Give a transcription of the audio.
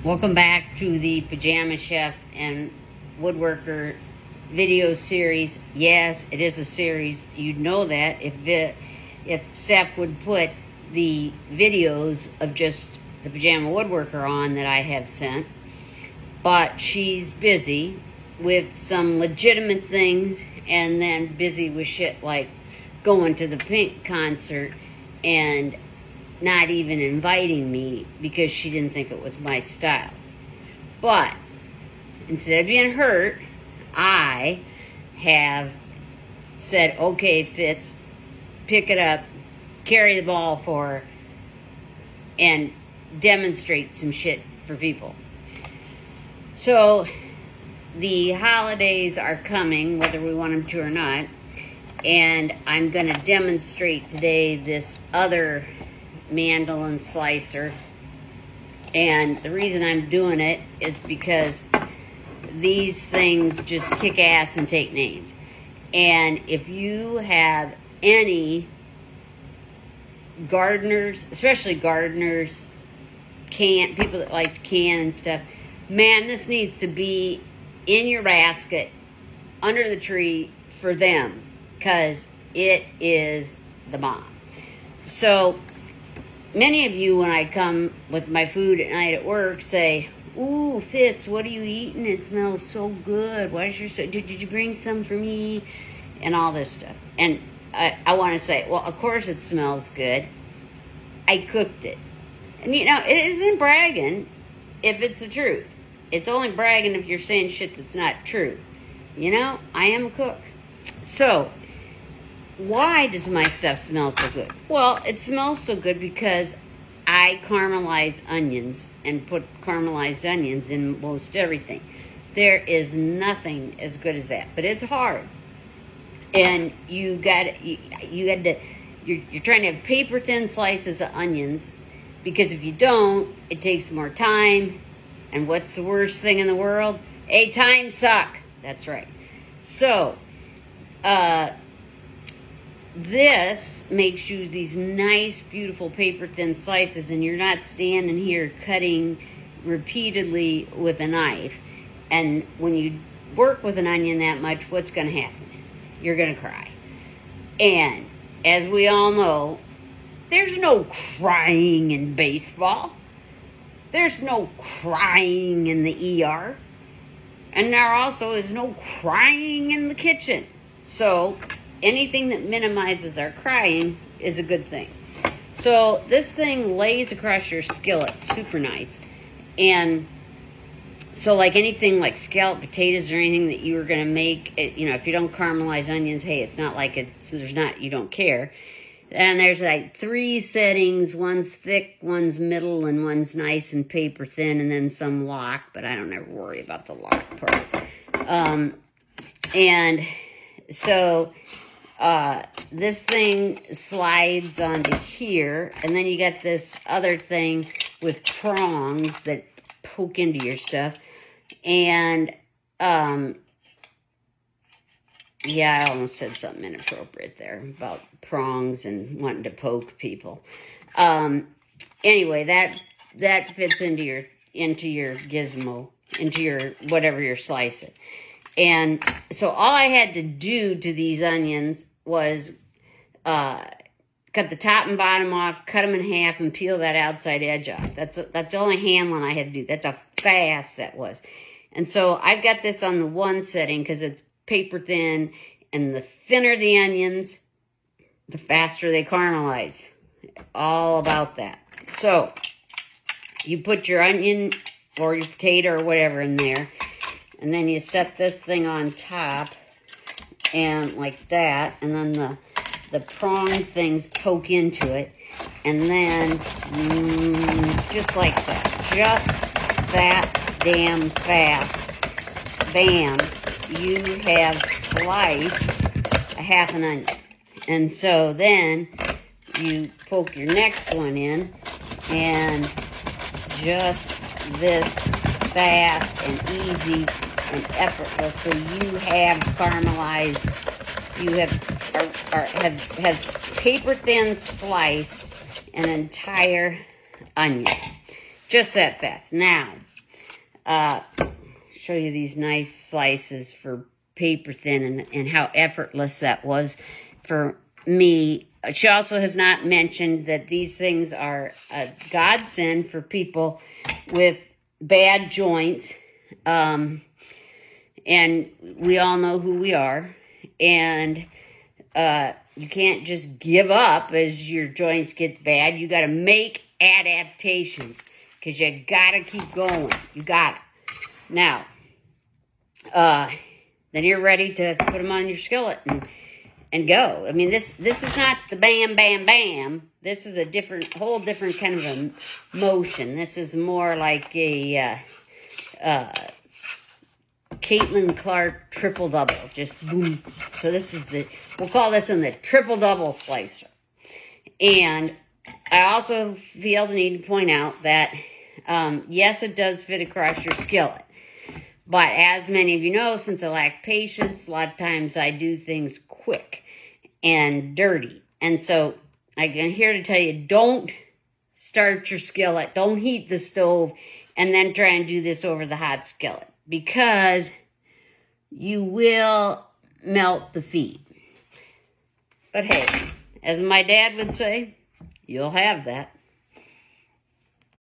Welcome back to the Pajama Chef and Woodworker video series. Yes, it is a series. You'd know that if Steph would put the videos of just the Pajama Woodworker on that I have sent. But she's busy with some legitimate things and then busy with shit like going to the Pink concert and not even inviting me because she didn't think it was my style. But instead of being hurt, I have said, okay, Fitz, pick it up, carry the ball for her, and demonstrate some shit for people. So the holidays are coming, whether we want them to or not, and I'm going to demonstrate today this other mandolin slicer. And the reason I'm doing it is because these things just kick ass and take names. And if you have any gardeners, especially gardeners, people that like to can and stuff, man, this needs to be in your basket under the tree for them, because it is the bomb. So many of you, when I come with my food at night at work, say, "Ooh, Fitz, what are you eating? It smells so good. Did you bring some for me?" And all this stuff. And I want to say, well, of course it smells good. I cooked it. And you know, it isn't bragging if it's the truth. It's only bragging if you're saying shit that's not true. You know, I am a cook. So why does my stuff smell so good? Well, it smells so good because I caramelize onions and put caramelized onions in most everything. There is nothing as good as that, but it's hard. And you're trying to have paper thin slices of onions, because if you don't, it takes more time. And what's the worst thing in the world? A time suck. That's right. So, this makes you these nice, beautiful paper thin slices, and you're not standing here cutting repeatedly with a knife. And when you work with an onion that much, what's going to happen? You're going to cry. And as we all know, there's no crying in baseball. There's no crying in the ER. And there also is no crying in the kitchen. So anything that minimizes our crying is a good thing. So this thing lays across your skillet super nice. And so like anything like scalloped potatoes or anything that you were going to make, you know, if you don't caramelize onions, hey, it's not like you don't care. And there's like 3 settings. One's thick, one's middle, and one's nice and paper thin, and then some lock, but I don't ever worry about the lock part. And so this thing slides onto here, and then you got this other thing with prongs that poke into your stuff. And yeah, I almost said something inappropriate there about prongs and wanting to poke people. Anyway, that fits into your gizmo, into your whatever you're slicing. And so all I had to do to these onions was cut the top and bottom off, cut them in half, and peel that outside edge off. That's the only handling I had to do. That's how fast that was. And so I've got this on the 1 setting because it's paper thin, and the thinner the onions, the faster they caramelize. All about that. So you put your onion or your potato or whatever in there, and then you set this thing on top, and like that, and then the prong things poke into it, and then just like that, just that damn fast, bam, you have sliced a half an onion. And so then you poke your next one in, and just this fast and easy and effortless. So you have caramelized, you have paper thin sliced an entire onion. Just that fast. Now, show you these nice slices for paper thin and how effortless that was for me. She also has not mentioned that these things are a godsend for people with bad joints. And we all know who we are. And you can't just give up as your joints get bad. You got to make adaptations because you got to keep going. You got it. Now, then you're ready to put them on your skillet and go. I mean, this is not the bam, bam, bam. This is a whole different kind of a motion. This is more like a Caitlin Clark triple double. Just boom. So this is we'll call this in the triple double slicer. And I also feel the need to point out that, yes, it does fit across your skillet. But as many of you know, since I lack patience, a lot of times I do things quick and dirty. And so I'm here to tell you, don't start your skillet. Don't heat the stove and then try and do this over the hot skillet, because you will melt the feet. But hey, as my dad would say, you'll have that.